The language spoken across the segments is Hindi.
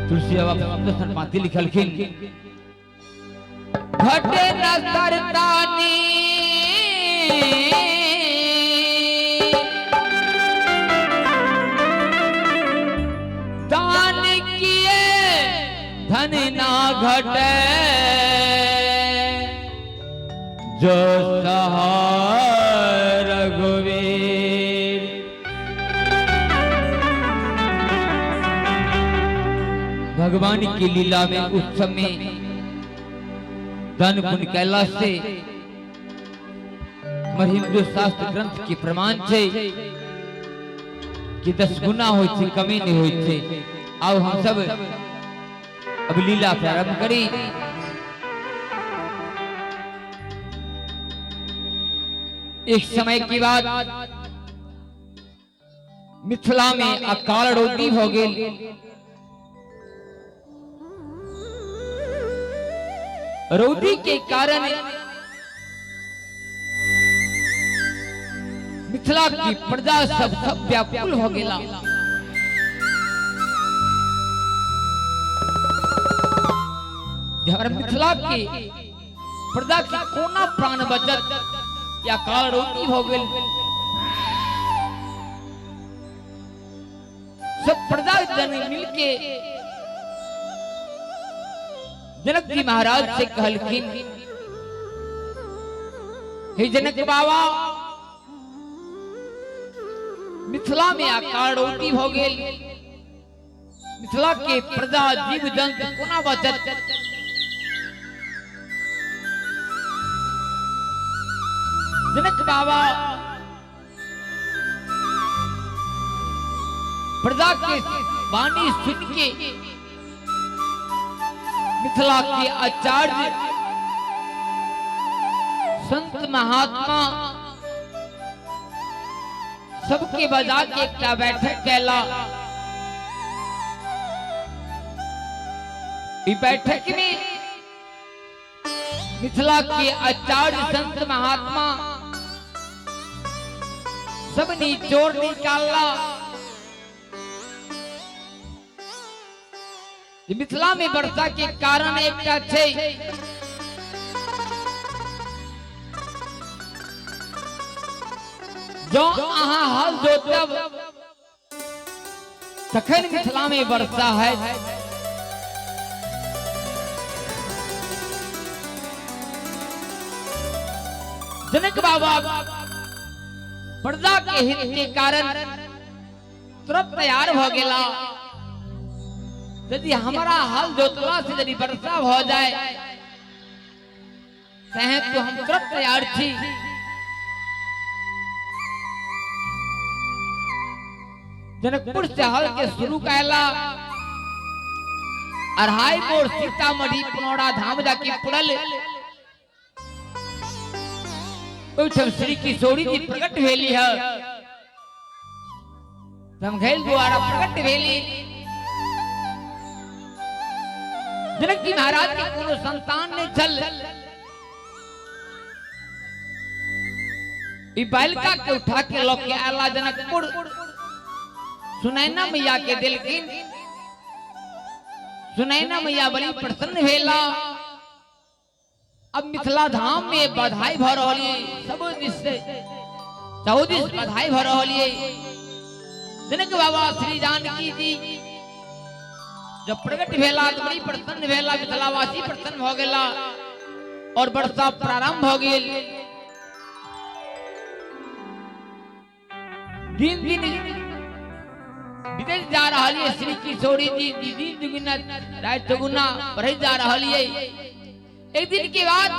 तुलसी बाबा सुंदर पाती लिखलखिन घटे न सरतानी दान किए धन ना घटे जो सहाय रघुवीर। भगवान की लीला में उस समय धन पुण्य कैलाश से हमारे हिंदू शास्त्र ग्रंथ के प्रमाण छे कि 10 गुना होय छे, कमी नहीं होय छे। आओ हम सब अब लीला प्रारंभ करी। एक समय की बात मिथिला में अकाल रोगी हो गई। रोगी के कारण मिथिला की प्रजा सब व्याकुल हो गया। हमारे मिथिला की प्रजा की कोना प्राण बचत या काल रोगी हो गई। सब प्रजा जन मिलके जनक जी महाराज से कहलखिन, हे जनक बाबा, मिथिला में अकाल रोगी हो गई। मिथिला के प्रजा जीव जंतु कोना बचत। जनक बाबा प्रजा के वाणी सुन के मिथिला के आचार्य संत महात्मा सबके बजा के क्या बैठक कैला। इस बैठक में मिथिला के आचार्य संत महात्मा सब निचोड़ निकाला। मिथिला में वर्षा के कारण एक छे जो अहाँ हल जोतब तखन मिथिला में वर्षा है। जनक बाबा प्रजा के हित के कारण तुरंत तैयार हो गया। यदि हमारा हल जोतला से यदि वर्षा हो जाए तो हम तुरंत तैयार थी। जनकपुर से हल के शुरू कैला। अढ़ाई बोर सीतामढ़ी पुनौरा धाम जाके पुरल। श्री किशोरी जी प्रकट भेली है। समघेल द्वारा प्रकट भेली। जनक जी महाराज के कोनो संतान ने चल बालिका के उठा के लोके आला जनकपुर सुनैना मैया के दिलखिन। सुनैना मैया बड़ी प्रसन्न भेला। अब मिथिला धाम में बधाई भर रही सब दिशे 14 बधाई भर रही। जनक बाबा श्री जानकी जी जब प्रकट भेला तो बड़ी प्रसन्न भेला। मिथिलावासी प्रसन्न हो गया और वर्षा प्रारंभ हो गई। दिन दिन विदेश जा रही है। श्री किशोरी जी दिन दुगुना रात चौगुना बढ़ जा रही है। एक दिन के बाद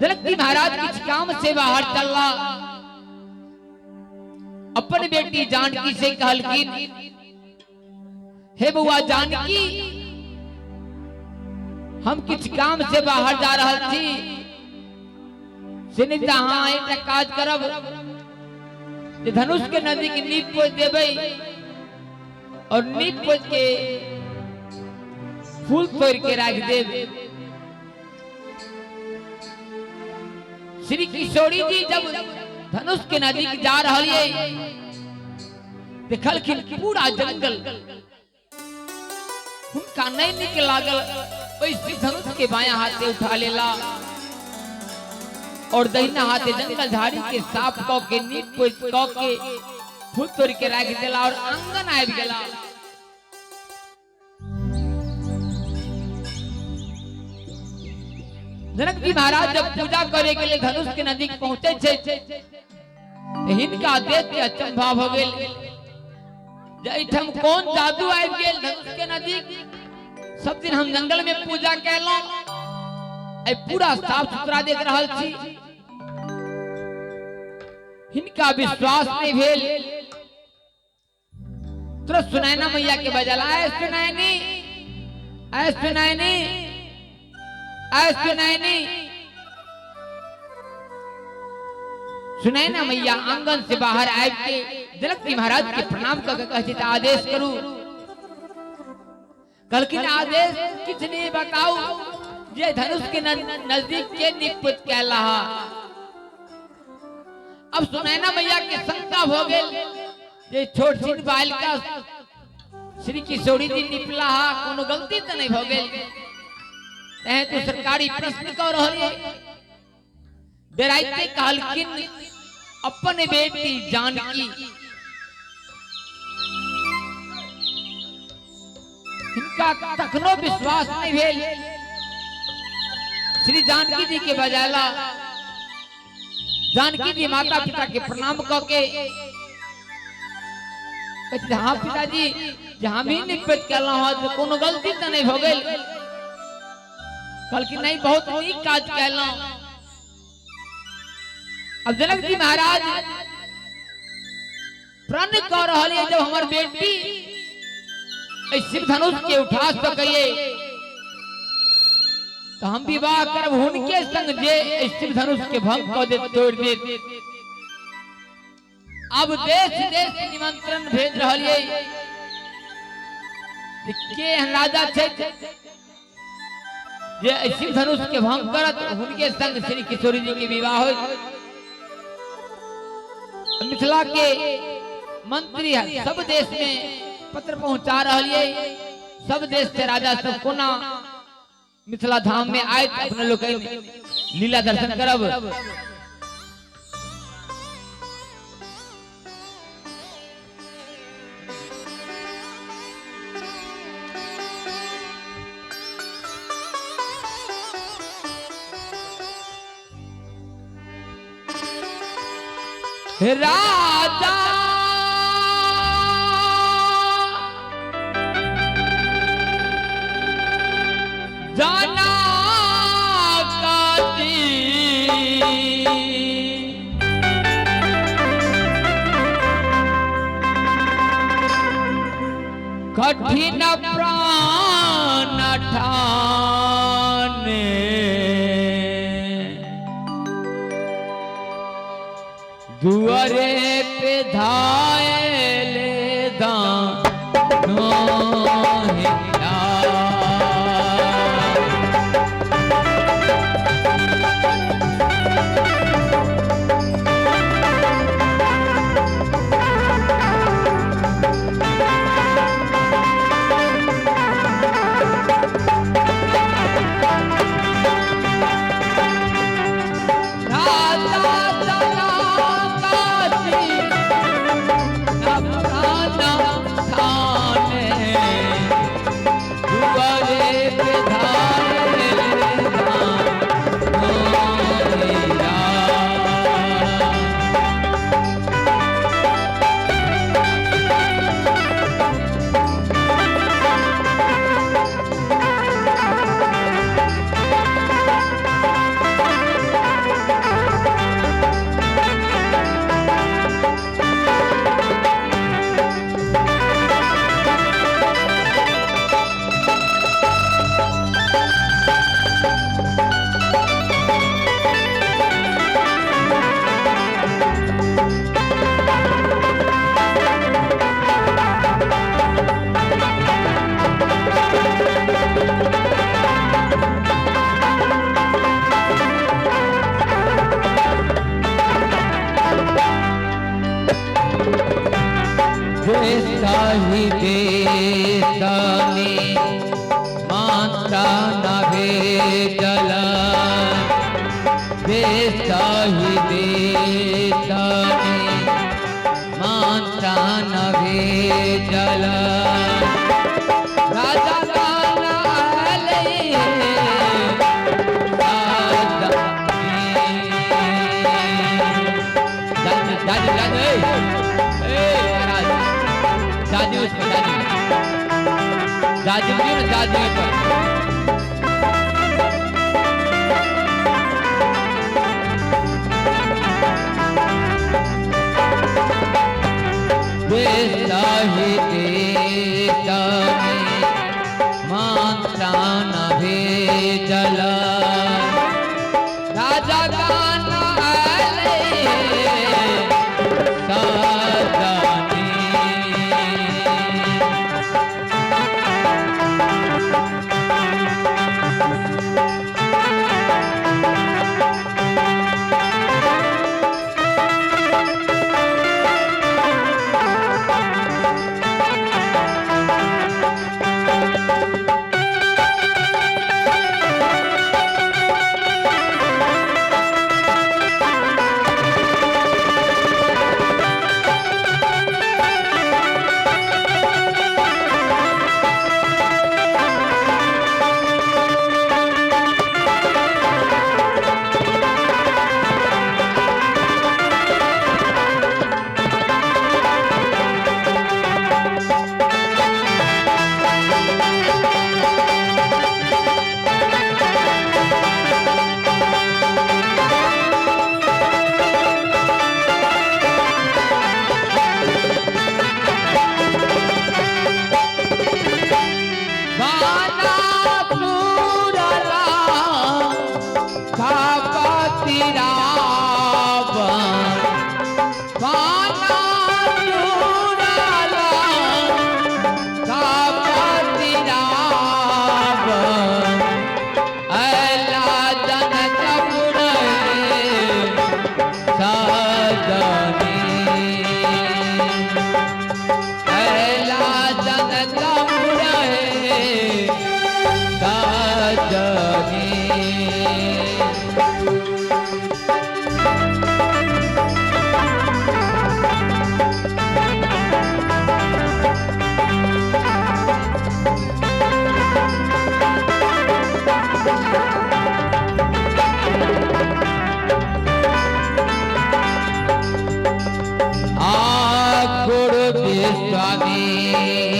जनक जी महाराज किस काम से बाहर चला। अपन बेटी जानकी से कहलखिन, हे बुआ जानकी, हम किस काम से बाहर जा रहे थी। से हाँ एक काज करब, धनुष के नदी की नींव पोछ देबै और नींव पोछ के फूल तोड़ के रख देव। श्री किशोरी जी जब धनुष के नदी जा रही है देखलखिन पूरा जंगल उनका नहीं निक लागल वैसे धनुष के बाया हाथे उठा लेला और दहिना हाथे जंगल झाड़ी के साफ क के नीक पोछ क के फूल तोड़ के रख देला और आंगन आबि गेला। जनक जी महाराज जब पूजा करे के लिए धनुष के नजदीक पहुंचे छे हिनका देख के अचंभा भ गेल जैठम कौन जादू आबि गेल धनुष के नजदीक। सब दिन हम जंगल में पूजा कैलौ ए पूरा साफ सुथरा देख रहल छी हिनका विश्वास नहीं भेल। तुरंत सुनैना मैया के बजला ऐ सुनैनी ऐ सुनैनी ऐ सुनैनी। सुनैना मैया आंगन से बाहर आबि के जनक जी महाराज के प्रणाम करके कहती आदेश करू। कहलखिन आदेश किछ नहीं बताऊ जे धनुष के नजदीक के निपुत कैला। अब सुनैना मैया के शंका हो गेल जे छोट छिन बालिका श्री किशोरी जी निपला कोनो गलती तो नहीं हो गेल तहे तो सरकारी प्रश्न कर रहलिए। डराइते कहलखिन अपन बेटी जानकी इनका तखनो विश्वास नहीं भेल। श्री जानकी जी के बजाला जानकी जी माता पिता के प्रणाम करके हाँ पिताजी जहां भी निपट कैला हो कोनो गलती तो नहीं हो गई। कल की नहीं बहुत नीक काज कैला। अब जनक जी महाराज प्रण कर रही है जब हमार बेटी शिव धनुष के उठा सके तो हम विवाह करब उनके संग जे शिव धनुष के भंग कर दे तोड़ दे। अब देश देश निमंत्रण भेज रही के राजा छे जे शिव धनुष के भंग करत उनके संग श्री किशोरी जी के विवाह हो। मिथिला के मंत्री सब देश में पत्र पहुंचा रही है। सब देश से राजा सब कोना मिथिला धाम में आए अपने लोग लीला दर्शन करब। राजा जाना काती कठिन प्राण ठाने दुआरे पे धायले दानो साहिबे दानी प्राण भेजल देशहि देशनि मान प्राण भेजल राजा गाना दादी उस पर दादी दादी पर देशहि देशनि मान प्राण भेजल राजा गाना स्वामी